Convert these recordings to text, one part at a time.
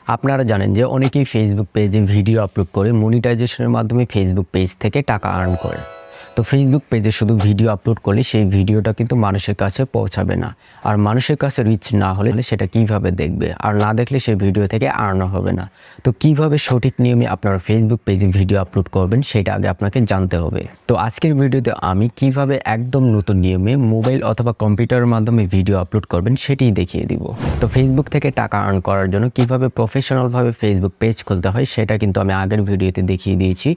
আপনারা জানেন যে অনেকেই ফেসবুক পেজে ভিডিও আপলোড করে মনিটাইজেশনের মাধ্যমে ফেসবুক পেজ থেকে টাকা আর্ন করে। তো ফেসবুক পেজে শুধু ভিডিও আপলোড করলে সেই ভিডিওটা কিন্তু মানুষের কাছে পৌঁছাবে না, আর মানুষের কাছে রিচ না হলে সেটা কিভাবে দেখবে, আর না দেখলে সেই ভিডিও থেকে আর্ন হবে না। তো কিভাবে সঠিক নিয়মে আপনারা ফেসবুক পেজে ভিডিও আপলোড করবেন সেটা আগে আপনাকে জানতে হবে। তো আজকের ভিডিওতে আমি কিভাবে একদম নতুন নিয়মে মোবাইল অথবা কম্পিউটারের মাধ্যমে ভিডিও আপলোড করবেন সেটাই দেখিয়ে দিব। তো ফেসবুক থেকে টাকা আর্ন করার জন্য কিভাবে প্রফেশনালভাবে ফেসবুক পেজ খুলতে হয় সেটা কিন্তু আমি আগের ভিডিওতে দেখিয়ে দিয়েছি।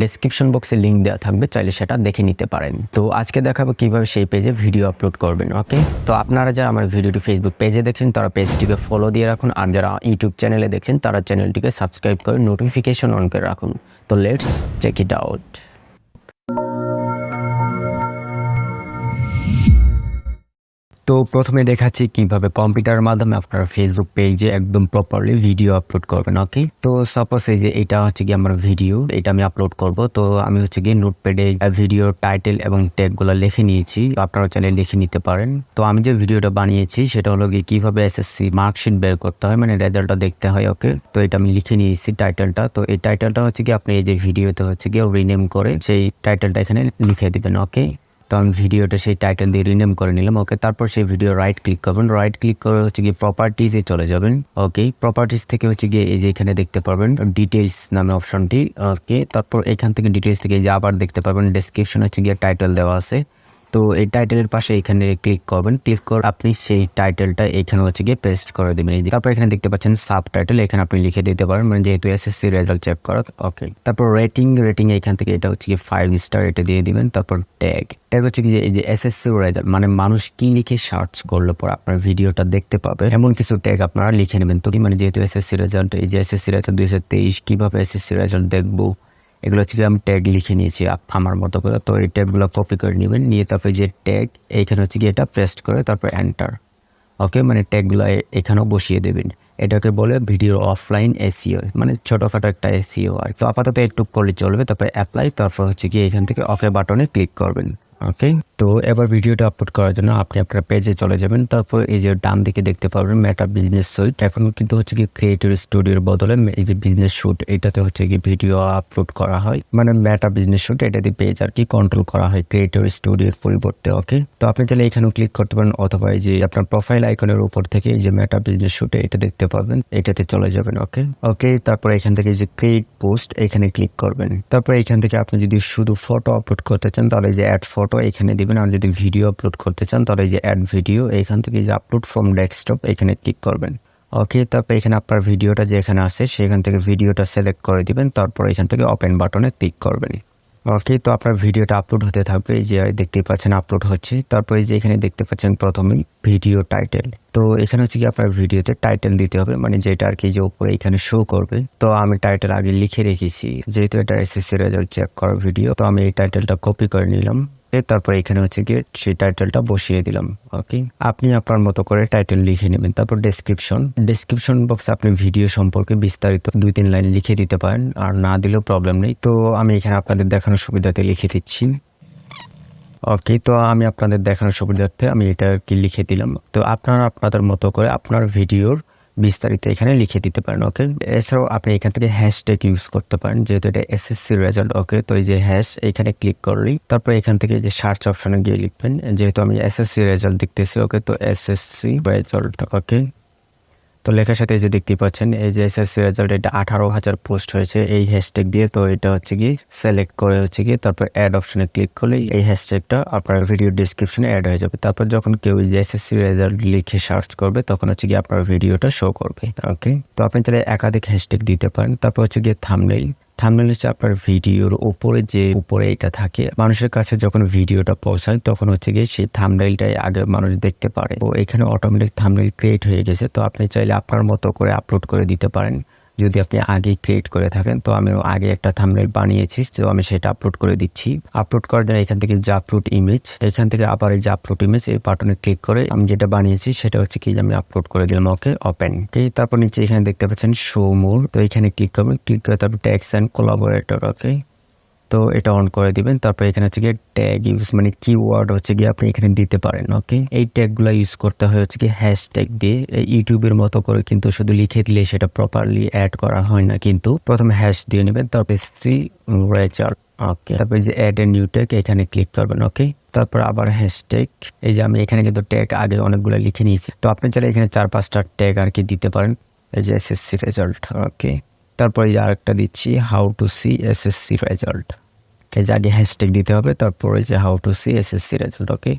ডেসক্রিপশন বক্সে লিঙ্ক দেওয়া থাকবে, চাইলে সেটা দেখে নিতে পারেন। তো আজকে দেখাবো কিভাবে সেই পেজে ভিডিও আপলোড করবেন। ওকে, তো আপনারা যারা আমার ভিডিওটি ফেসবুক পেজে দেখছেন তারা পেজটিকে ফলো দিয়ে রাখুন, আর যারা ইউটিউব চ্যানেলে দেখছেন তারা চ্যানেলটিকে সাবস্ক্রাইব করে নোটিফিকেশন অন করে রাখুন। তো লেটস চেক ইট আউট। তো প্রথমে দেখাচ্ছি কিভাবে কম্পিউটারের মাধ্যমে আপনারা ফেসবুক পেজে একদম প্রপারলি ভিডিও আপলোড করবেন। ওকে, তো সাপোজ এই যে এটা হচ্ছে কি আমার ভিডিও, এটা আমি আপলোড করব। তো আমি হচ্ছে কি নোটপ্যাডে ভিডিও টাইটেল এবং ট্যাগগুলো লিখে নিয়েছি, আপনারা চাইলে লিখে নিতে পারেন। তো আমি যে ভিডিওটা বানিয়েছি সেটা হলো কি কিভাবে এসএসসি মার্কশিট বের করতে হয়, মানে রেজাল্টটা দেখতে হয়। ওকে, তো এটা আমি লিখে নিয়েছি টাইটেলটা। তো এই টাইটেলটা হচ্ছে কি আপনি এই যে ভিডিওতে হচ্ছে কি রিনেম করে সেই টাইটেলটা এখানে লিখে দিবেন। ওকে, তো আমি ভিডিওটা সেই টাইটেল দিয়ে রিনেম করে নিলাম। ওকে, তারপর সেই ভিডিও রাইট ক্লিক করবেন, রাইট ক্লিক করে হচ্ছে গিয়ে প্রপার্টিজে চলে যাবেন। ওকে, প্রপার্টিজ থেকে হচ্ছে গিয়ে এই যে এখানে দেখতে পারবেন ডিটেইলস নামে অপশনটি। ওকে, তারপর এখান থেকে ডিটেইলস থেকে যে আবার দেখতে পারবেন ডেসক্রিপশন হচ্ছে গিয়ে টাইটেল দেওয়া আছে। তো এই টাইটেলের পাশে এখানে ক্লিক করবেন, ক্লিক করে আপনি সেই টাইটেলটা এখানে হচ্ছে গিয়ে পেস্ট করে দেবেন। তারপর এখানে দেখতে পাচ্ছেন সাব টাইটেল, এখানে আপনি লিখে দিতে পারেন, মানে যেহেতু এসএসসি রেজাল্ট চেক করা। ওকে, তারপর রেটিং এখান থেকে এটা হচ্ছে গিয়ে 5 স্টার এটা দিয়ে দিবেন। তারপর ট্যাগ হচ্ছে কি এই যে এসএসসি রেজাল্ট, মানে মানুষ কি লিখে সার্চ করলে পর আপনার ভিডিওটা দেখতে পাবে এমন কিছু ট্যাগ আপনারা লিখে নেবেন। তো মানে যেহেতু এসএসসি রেজাল্ট, এই যে এসএসসি রেজাল্ট 2023 কিভাবে এসএসসি রেজাল্ট দেখবো, এগুলো হচ্ছে আমি ট্যাগ লিখে নিয়েছি আমার মতো করে। তো এই ট্যাগগুলো কপি করে নেবেন, নিয়ে তারপরে যে ট্যাগ এইখানে হচ্ছে গিয়ে এটা পেস্ট করে তারপর এন্টার। ওকে, মানে ট্যাগগুলো এখানেও বসিয়ে দেবেন। এটাকে বলে ভিডিও অফলাইন এসইও, মানে ছোটখাটো একটা এসইও। আর তো আপাতত একটু করলে চলবে। তারপর অ্যাপ্লাই, তারপর হচ্ছে গিয়ে এখান থেকে ওকে বাটনে ক্লিক করবেন। ওকে, তো এবার ভিডিওটা আপলোড করার জন্য আপনি আপনার পেজে চলে যাবেন। তারপর এই যে ডান দিকে দেখতে পারবেন মেটা বিজনেস সুইট। এখন কিন্তু হচ্ছে কি ক্রিয়েটর স্টুডিওর বদলে এই যে বিজনেস শুট, এটাতে হচ্ছে কি ভিডিও আপলোড করা হয়, মানে মেটা বিজনেস শুট এটাতে পেজ আর কি কন্ট্রোল করা হয় ক্রিয়েটর স্টুডিওর পরিবর্তে। ওকে, তো আপনি চাইলে এখানেও ক্লিক করতে পারেন, অথবা এই যে আপনার প্রোফাইল আইকনের উপর থেকে এই যে মেটা বিজনেস শুটে এটা দেখতে পাবেন, এটাতে চলে যাবেন। ওকে ওকে, তারপর এখান থেকে যে ক্রিয়েট পোস্ট এখানে ক্লিক করবেন। তারপর এখান থেকে আপনি যদি শুধু ফটো আপলোড করতে চান তাহলে যে অ্যাড ফটো এখানে দিবেন, আর যদি ভিডিও আপলোড করতে চান তাহলে যে অ্যাড ভিডিও এখান থেকে যে আপলোড ফ্রম ডেস্কটপ এখানে ক্লিক করবেন। ওকে, তারপর এখানে আপনার ভিডিওটা যেখানে আছে সেখান থেকে ভিডিওটা সিলেক্ট করে দিবেন, তারপর এখান থেকে ওপেন বাটনে ক্লিক করবেন। ওকে, তো আপনার ভিডিওটা আপলোড হতে থাকবে, এই যে দেখতে পাচ্ছেন আপলোড হচ্ছে। তারপর এই যে এখানে দেখতে পাচ্ছেন প্রথমে ভিডিও টাইটেল। তো এখানে হচ্ছে কি আপনার ভিডিওতে টাইটেল দিতে হবে, মানে যেটা আর কি যে উপরে এখানে শো করবে। তো আমি টাইটেল আগে লিখে রেখেছি, যেহেতু এটা এসএসসি রেজাল্ট চেক করা ভিডিও, তো আমি এই টাইটেলটা কপি করে নিলাম। তারপর এখানে হচ্ছে গিয়ে সেই টাইটেলটা বসিয়ে দিলাম। ওকে, আপনি আপনার মতো করে টাইটেল লিখে নেবেন। তারপর ডেসক্রিপশন বক্সে আপনি ভিডিও সম্পর্কে বিস্তারিত 2-3 লাইন লিখে দিতে পারেন, আর না দিলেও প্রবলেম নেই। তো আমি এখানে আপনাদের দেখানোর সুবিধাতে লিখে দিচ্ছি। ওকে, তো আমি আপনাদের দেখানোর সুবিধার্থে আমি এটা কি লিখে দিলাম। তো আপনারা আপনাদের মতো করে আপনার ভিডিওর বিস্তারিত এখানে লিখে দিতে পারেন। ওকে, এছাড়াও আপনি এখান থেকে হ্যাশট্যাগ ইউজ করতে পারেন, যেহেতু এটা এসএসসি রেজাল্ট। ওকে, তো এই যে হ্যাশ এখানে ক্লিক করলেই তারপর এখান থেকে যে সার্চ অপশনে গিয়ে লিখবেন, যেহেতু আমি এসএসসি রেজাল্ট দেখতেছি। ওকে, তো এসএসসি রেজাল্ট। ওকে, তো লেখার সাথে যে দেখতে পাচ্ছেন এই যে এসএসসি রেজাল্ট, এটা 18,000 পোস্ট হয়েছে এই হ্যাশট্যাগ দিয়ে। তো এটা হচ্ছে কি সিলেক্ট করে হচ্ছে কি তারপর অ্যাড অপশনে ক্লিক করলে এই হ্যাশট্যাগটা আপনার ভিডিও ডেসক্রিপশনে অ্যাড হয়ে যাবে। তারপর যখন কেউ যে এসএসসি রেজাল্ট লিখে সার্চ করবে তখন হচ্ছে কি আপনার ভিডিওটা শো করবে। ওকে, তো আপনি তাহলে একাধিক হ্যাশট্যাগ দিতে পারেন। তারপর হচ্ছে গিয়ে থাম্বনেইল হচ্ছে আপনার ভিডিওর উপরে যে উপরে এটা থাকে, মানুষের কাছে যখন ভিডিওটা পৌঁছায় তখন হচ্ছে গিয়ে সেই থাম্বনেইলটাই আগে মানুষ দেখতে পারে। তো এখানে অটোমেটিক থাম্বনেইল ক্রিয়েট হয়ে গেছে। তো আপনি চাইলে আপনার মতো করে আপলোড করে দিতে পারেন যদি আপনি আগে ক্রিয়েট করে থাকেন। তো আমি আগে একটা থাম্বনেইল বানিয়েছি, তো আমি সেটা আপলোড করে দিচ্ছি। আপলোড করার জন্য এখান থেকে যে আপলোড ইমেজ, এখান থেকে আবার এই যে আপলোড ইমেজ এই বাটনে ক্লিক করে আমি যেটা বানিয়েছি সেটা হচ্ছে কি আমি আপলোড করে দিলাম। ওকে, ওপেন। ওকে, তারপর নিচে এখানে দেখতে পাচ্ছেন শো মোর, তো এখানে ক্লিক করবেন, ক্লিক করে তারপর ট্যাগস এন্ড কোলাবোরেটর। ওকে, তো এটা অন করে দিবেন। তারপর এখানে হচ্ছে গিয়ে ট্যাগ ইউজ মানে কিওয়ার্ড হচ্ছে গিয়ে আপনি এখানে দিতে পারেন। ওকে, এই ট্যাগগুলো ইউজ করতে হয় হচ্ছে কি হ্যাশট্যাগ দিয়ে। ইউটিউবের মতো করে কিন্তু শুধু লিখে দিলে সেটা প্রপারলি অ্যাড করা হয় না, কিন্তু প্রথমে হ্যাশ দিয়ে নেবেন, তারপর সি রেজাল্ট। ওকে, তারপর যে অ্যাড এ নিউ ট্যাগ এখানে ক্লিক করবেন। ওকে, তারপর আবার হ্যাশট্যাগ। এই যে আমি এখানে কিন্তু ট্যাগ আগে অনেকগুলো লিখে নিয়েছি, তো আপনি চাইলে এখানে 4-5টা ট্যাগ আর কি দিতে পারেন। এই যে এসএসসি রেজাল্ট। ওকে, তারপরে আরেকটা দিচ্ছি how to see SSC result. এই যে আগে হ্যাশট্যাগ দিতে হবে, তারপরে যে how to see SSC result. Okay,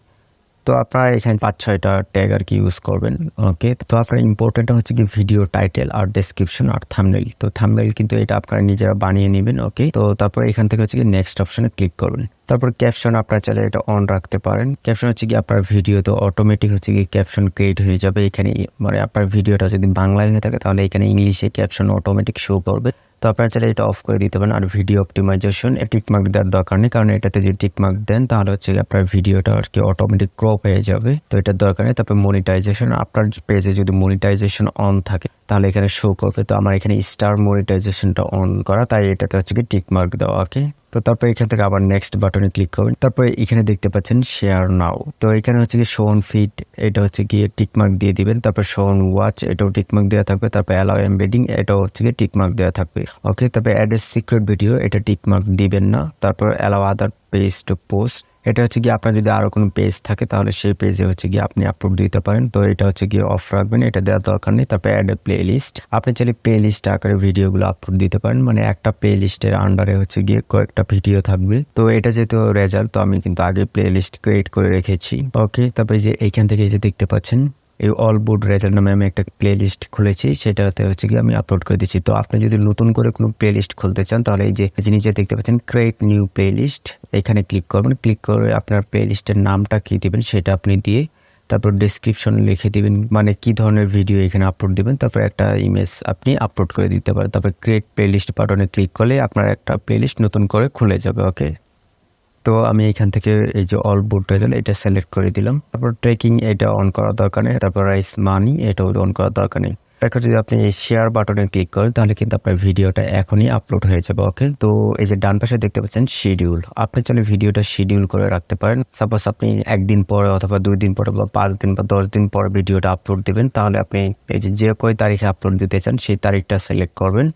তো আপনারা এখানে 5-6টা ট্যাগ আর কি ইউজ করবেন। ওকে, তো আপনার ইম্পর্টেন্ট হচ্ছে কি ভিডিও টাইটেল আর ডেসক্রিপশন আর থাম্বনেল। তো থাম্বনেল কিন্তু এটা আপনারা নিজেরা বানিয়ে নেবেন। ওকে, তো তারপরে এখান থেকে হচ্ছে কি নেক্সট অপশনে ক্লিক করবেন। তারপর ক্যাপশন আপনারা চাইলে এটা অন রাখতে পারেন। ক্যাপশন হচ্ছে কি আপনার ভিডিও তো অটোমেটিক হচ্ছে কি ক্যাপশন ক্রিয়েট হয়ে যাবে এখানে। মানে আপনার ভিডিওটা যদি বাংলায় হয়ে থাকে তাহলে এখানে ইংলিশে ক্যাপশন অটোমেটিক শো করবে। তো আপনারা চাইলে এটা অফ করে দিতে পারেন। আর ভিডিও অপটিমাইজেশন টিকমার্ক দেওয়ার দরকার নেই, কারণ এটাতে যদি টিকমার্ক দেন তাহলে হচ্ছে আপনার ভিডিওটা আর কি অটোমেটিক ক্রপ হয়ে যাবে, তো এটার দরকার নেই। তারপর মনিটাইজেশন, আপনার পেজে যদি মনিটাইজেশন অন থাকে তাহলে এখানে শো করবে। তো আমার এখানে স্টার মনিটাইজেশনটা অন করা, তাই এটাতে হচ্ছে কি টিকমার্ক দেওয়া। ওকে, তো তারপর এখান থেকে আবার নেক্সট বাটনে ক্লিক করবেন। তারপরে এখানে দেখতে পাচ্ছেন শেয়ার নাও। তো এখানে হচ্ছে কি শো অন ফিড, এটা হচ্ছে গিয়ে টিকমার্ক দিয়ে দিবেন। তারপর শো অন ওয়াচ, এটাও টিকমার্ক দেওয়া থাকবে। তারপর অ্যালাউ এমবেডিং, এটাও হচ্ছে গিয়ে টিকমার্ক দেওয়া থাকবে। ওকে, তারপর অ্যাড এ সিক্রেট ভিডিও, এটা টিকমার্ক দিবেন না। তারপর অ্যালাউ আদার পেজ টু পোস্ট, এটা হচ্ছে কি আপনার যদি আরো কোনো পেজ থাকে তাহলে সেই পেজে হচ্ছে গিয়ে আপনি আপলোড দিতে পারেন, তো এটা হচ্ছে গিয়ে অফ রাখবেন, এটা দেওয়ার দরকার নেই। তারপর অ্যাড এ প্লে লিস্ট, আপনি চাইলে প্লে লিস্ট আকারে ভিডিওগুলো আপলোড দিতে পারেন, মানে একটা প্লে লিস্টের আন্ডারে হচ্ছে গিয়ে কয়েকটা ভিডিও থাকবে। তো এটা যেহেতু রেজাল্ট, তো আমি কিন্তু আগে প্লে লিস্ট ক্রিয়েট করে রেখেছি। ওকে, তারপরে যে এইখান থেকে যে দেখতে পাচ্ছেন এই অল বুড রেজাল্ট নামে আমি একটা প্লে লিস্ট খুলেছি, সেটাতে হচ্ছে কি আমি আপলোড করে দিচ্ছি। তো আপনি যদি নতুন করে কোনো প্লে লিস্ট খুলতে চান তাহলে এই যে নিচে দেখতে পাচ্ছেন ক্রিয়েট নিউ প্লে লিস্ট, এখানে ক্লিক করবেন। ক্লিক করে আপনার প্লে লিস্টের নামটা কি দিবেন সেটা আপনি দিয়ে, তারপর ডেসক্রিপশন লিখে দিবেন মানে কি ধরনের ভিডিও এখানে আপলোড দিবেন, তারপর একটা ইমেজ আপনি আপলোড করে দিতে পারেন। তারপর ক্রিয়েট প্লে লিস্ট বাটনে ক্লিক করলে আপনার একটা প্লে লিস্ট নতুন করে খুলে যাবে। ওকে, তো আমি এখান থেকে এই যে অল বুট রেজাল্ট এটা সিলেক্ট করে দিলাম। তারপর ট্রেকিং এটা অন করা দরকার নেই। তারপর রাইস মানি এটাও অন করা দরকার নেই। এখন যদি আপনি এই শেয়ার বাটনে ক্লিক করেন তাহলে কিন্তু আপনার ভিডিওটা এখনই আপলোড হয়ে যাবে। ওকে, তো এই যে ডান পাশে দেখতে পাচ্ছেন শিডিউল, আপনি চাইলে ভিডিওটা শিডিউল করে রাখতে পারেন। সাপোজ আপনি 1 দিন পরে অথবা 2 দিন পরে বা 5 দিন বা 10 দিন পরে ভিডিওটা আপলোড দিবেন, তাহলে আপনি এই যে কয় তারিখে আপলোড দিতে চান সেই তারিখটা সিলেক্ট করবেন।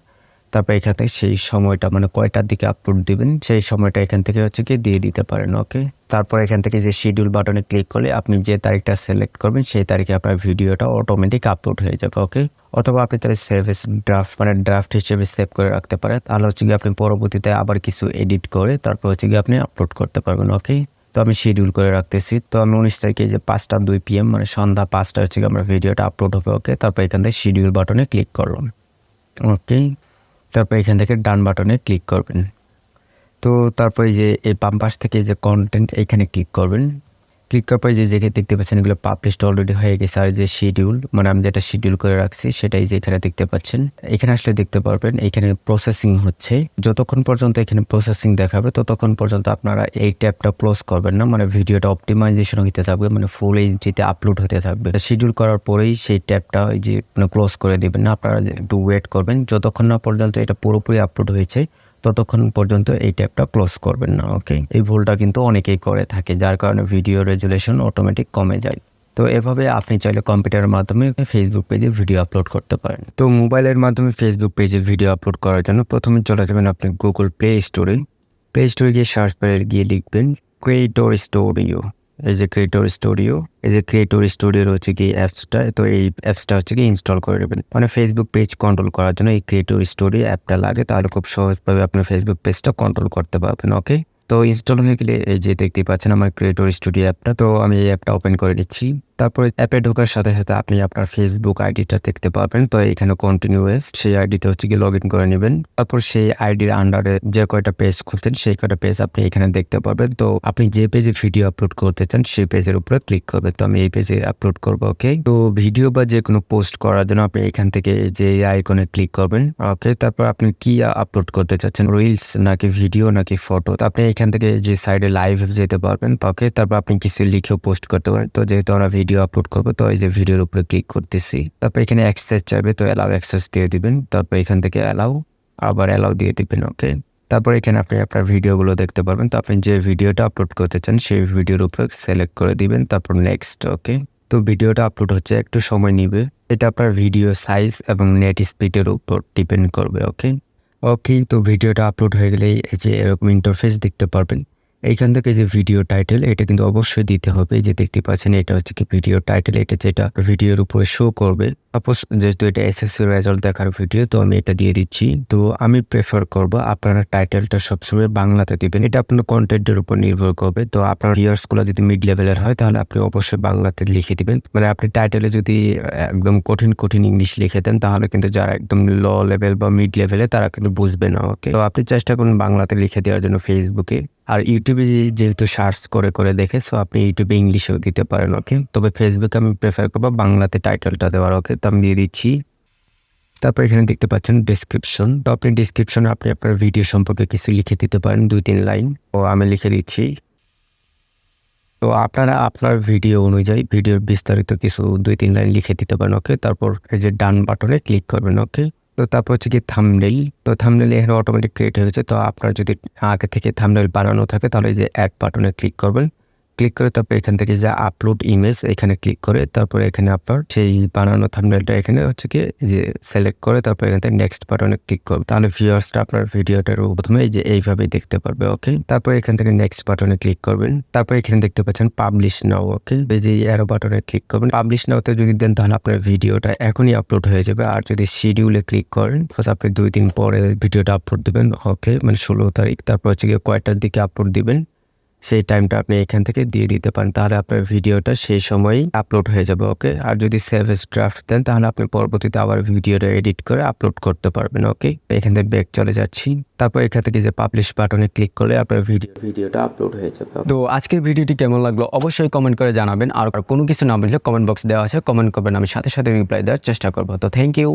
তারপর এখান থেকে সেই সময়টা মানে কয়টার দিকে আপলোড দিবেন সেই সময়টা এখান থেকে হচ্ছে কি দিয়ে দিতে পারেন। ওকে, তারপর এখান থেকে যে শিডিউল বাটনে ক্লিক করলে আপনি যে তারিখটা সিলেক্ট করবেন সেই তারিখে আপনার ভিডিওটা অটোমেটিক আপলোড হয়ে যাবে। ওকে, অথবা আপনি তাহলে সেভ এস ড্রাফট মানে ড্রাফট হিসেবে সেভ করে রাখতে পারেন, তাহলে হচ্ছে কি আপনি পরবর্তীতে আবার কিছু এডিট করে তারপর হচ্ছে কি আপনি আপলোড করতে পারবেন। ওকে, তো আমি শিডিউল করে রাখতেছি। তো আমি 19 তারিখে যে 5টা 2 PM মানে সন্ধ্যা 5টা হচ্ছে কি আমার ভিডিওটা আপলোড হবে। ওকে, তারপর এখান থেকে শিডিউল বাটনে ক্লিক করলাম। ওকে, তারপর এখান থেকে ডান বাটনে ক্লিক করবেন। তো তারপরে যে এই বাম পাশ থেকে যে কন্টেন্ট এখানে ক্লিক করবেন। ক্লিক করার পরে যে দেখতে পাচ্ছেন এগুলো পাবলিশড অলরেডি হয়ে গেছে। আর যে শিডিউল মানে আমি যেটা শিডিউল করে রাখছি সেটাই যে এখানে দেখতে পাচ্ছেন। এখানে আসলে দেখতে পারবেন এখানে প্রসেসিং হচ্ছে। যতক্ষণ পর্যন্ত এখানে প্রসেসিং দেখাবে ততক্ষণ পর্যন্ত আপনারা এই ট্যাবটা ক্লোজ করবেন না, মানে ভিডিওটা অপটিমাইজেশন হতে থাকবে, মানে ফুল এইচডিতে আপলোড হতে থাকবে। শিডিউল করার পরেই সেই ট্যাবটা ওই যে ক্লোজ করে দিবেন না, আপনারা একটু ওয়েট করবেন যতক্ষণ না পর্যন্ত এটা পুরোপুরি আপলোড হয়েছে ততক্ষণ পর্যন্ত এই ট্যাবটা ক্লোজ করবেন না। ওকে, এই ভুলটা কিন্তু অনেকেই করে থাকে, যার কারণে ভিডিও রেজুলেশন অটোমেটিক কমে যায়। তো এভাবে আপনি চাইলে কম্পিউটারের মাধ্যমে ফেসবুক পেজে ভিডিও আপলোড করতে পারেন। তো মোবাইলের মাধ্যমে ফেসবুক পেজে ভিডিও আপলোড করার জন্য প্রথমে চলে যাবেন আপনি গুগল প্লে স্টোরে। প্লে স্টোরে গিয়ে সার্চ বারে গিয়ে লিখবেন ক্রিয়েটর স্টুডিও। এই যে ক্রিয়েটর স্টুডিও, এই যে ক্রিয়েটর স্টুডিওর হচ্ছে কি অ্যাপসটা, তো এই অ্যাপসটা হচ্ছে কি ইনস্টল করে নেবেন। মানে ফেসবুক পেজ কন্ট্রোল করার জন্য এই ক্রিয়েটর স্টুডিও অ্যাপটা লাগে, তাহলে খুব সহজভাবে আপনি ফেসবুক পেজটা কন্ট্রোল করতে পারবেন। ওকে, তো ইনস্টল হয়ে গেলে এই যে দেখতে পাচ্ছেন আমার ক্রিয়েটর স্টুডিও অ্যাপটা, তো আমি এই অ্যাপটা ওপেন করে নিচ্ছি। তারপরে অ্যাপে ঢোকার সাথে সাথে আপনি আপনার ফেসবুক আইডিটা দেখতে পাবেন। তো এখানে কন্টিনিউয়াস সেই আইডিতে হচ্ছে কি লগ ইন করে নেবেন। তারপর সেই আইডির আন্ডারে যে কয়টা পেজ খুলছেন সেই কয়টা পেজ আপনি এখানে দেখতে পাবেন। তো আপনি যে পেজে ভিডিও আপলোড করতে চান সেই পেজের উপরে ক্লিক করবেন। তো আমি এই পেজে আপলোড করবো। ওকে, তো ভিডিও বা যে কোনো পোস্ট করার জন্য আপনি এখান থেকে যে আইকনে ক্লিক করবেন। ওকে, তারপর আপনি কি আপলোড করতে চাচ্ছেন, রিলস নাকি ভিডিও নাকি ফটো, তো আপনি এখান থেকে যে সাইডে লাইভ যেতে পারবেন। ওকে, তারপর আপনি কিছু লিখেও পোস্ট করতে পারেন। তো যেহেতু আমরা ভিডিও আপলোড করবো তো এই যে ভিডিওর উপরে ক্লিক করতেছি। তারপর এখানে অ্যাক্সেস চাইবে, তো অ্যালাউ অ্যাক্সেস দিয়ে দিবেন। তারপর এখান থেকে অ্যালাউ, আবার অ্যালাউ দিয়ে দিবেন। ওকে, তারপর এখানে আপনি আপনার ভিডিওগুলো দেখতে পারবেন। তো আপনি যে ভিডিওটা আপলোড করতে চান সেই ভিডিওর উপরে সিলেক্ট করে দিবেন, তারপর নেক্সট। ওকে, তো ভিডিওটা আপলোড হচ্ছে, একটু সময় নিবে। এটা আপনার ভিডিও সাইজ এবং নেট স্পিডের উপর ডিপেন্ড করবে। ওকে ওকে, তো ভিডিওটা আপলোড হয়ে গেলেই এই যে এরকম ইন্টারফেস দেখতে পারবেন। এইখান থেকে যে ভিডিও টাইটেল এটা কিন্তু অবশ্যই দিতে হবে। এই যে দেখতে পাচ্ছেন এটা হচ্ছে কি ভিডিও টাইটেল, এটা যেটা ভিডিওর উপরে শো করবে। সাপোজ যেহেতু এটা এসএসসি রেজাল্ট দেখার ভিডিও, তো আমি এটা দিয়ে দিচ্ছি। তো আমি প্রেফার করব আপনারা টাইটেলটা সবসময় বাংলাতে দিবেন, এটা আপনার কন্টেন্টের উপর নির্ভর করবে। তো আপনার ভিউয়ার্স গুলো যদি মিড লেভেলের হয় তাহলে আপনি অবশ্যই বাংলাতে লিখে দিবেন। মানে আপনি টাইটেলে যদি একদম কঠিন কঠিন ইংলিশ লিখে দেন তাহলে কিন্তু যারা একদম লো লেভেল বা মিড লেভেলে তারা কিন্তু বুঝবে না। ওকে, তো আপনি চেষ্টা করুন বাংলাতে লিখে দেওয়ার জন্য ফেসবুকে। আর ইউটিউবে যেহেতু সার্চ করে করে দেখে, সো আপনি ইউটিউবে ইংলিশেও দিতে পারেন। ওকে, তবে ফেসবুকে আমি প্রেফার করবো বাংলাতে টাইটেলটা দেওয়ার। ওকে, তো আমি দিয়ে দিচ্ছি। তারপর এখানে দেখতে পাচ্ছেন ডেসক্রিপশন। তো আপনি ডিসক্রিপশনে আপনি আপনার ভিডিও সম্পর্কে কিছু লিখে দিতে পারেন, 2-3 লাইন। ও আমি লিখে দিচ্ছি। তো আপনারা আপনার ভিডিও অনুযায়ী ভিডিওর বিস্তারিত কিছু 2-3 লাইন লিখে দিতে পারেন। ওকে, তারপর এই যে ডান বাটনে ক্লিক করবেন। ওকে, তো তারপর হচ্ছে কি থাম্বনেইল। তো থাম্বনেইল এখানে অটোমেটিক ক্রিয়েট হয়ে গেছে। তো আপনার যদি আগে থেকে থাম্বনেইল বানানো থাকে তাহলে এই যে অ্যাড বাটনে ক্লিক করবেন। ক্লিক করে তারপর এখান থেকে যে আপলোড ইমেজ এখানে ক্লিক করে তারপরে এখানে আপনার সেই বানানো থাম্বনেইলটা এখানে হচ্ছে কি যে সিলেক্ট করে তারপর এখান থেকে নেক্সট বাটনে ক্লিক করবে। তাহলে ভিউয়ার্সরা আপনার ভিডিওটার প্রথমে এই যে এইভাবে দেখতে পারবে। ওকে, তারপর এখান থেকে নেক্সট বাটনে ক্লিক করবেন। তারপর এখানে দেখতে পাচ্ছেন পাবলিশ নাও। ওকে, এই যে অ্যারো বাটনে ক্লিক করবেন। পাবলিশ নাওতে যদি দেন তাহলে আপনার ভিডিওটা এখনই আপলোড হয়ে যাবে। আর যদি শিডিউলে ক্লিক করেন আপনি 2 দিন পরে ভিডিওটা আপলোড দিবেন। ওকে, মানে 16 তারিখ। তারপর হচ্ছে গিয়ে কয়টার দিকে আপলোড দিবেন সেই টাইমটা আপনি এখান থেকে দিয়ে দিতে পারেন, তাহলে আপনার ভিডিওটা সেই সময়ই আপলোড হয়ে যাবে। ওকে, আর যদি সেভ এজ ড্রাফট দেন তাহলে আপনি পরবর্তীতে আবার ভিডিওটা এডিট করে আপলোড করতে পারবেন। ওকে, এখান থেকে ব্যাক চলে যাচ্ছি। তারপর এখান থেকে যে পাবলিশ বাটনে ক্লিক করলে আপনার ভিডিওটা আপলোড হয়ে যাবে। তো আজকের ভিডিওটি কেমন লাগলো অবশ্যই কমেন্ট করে জানাবেন। আর কোনো কিছু না বুঝলে কমেন্ট বক্স দেওয়া আছে, কমেন্ট করবেন, আমি সাথে সাথে রিপ্লাই দেওয়ার চেষ্টা করবো। তো থ্যাংক ইউ।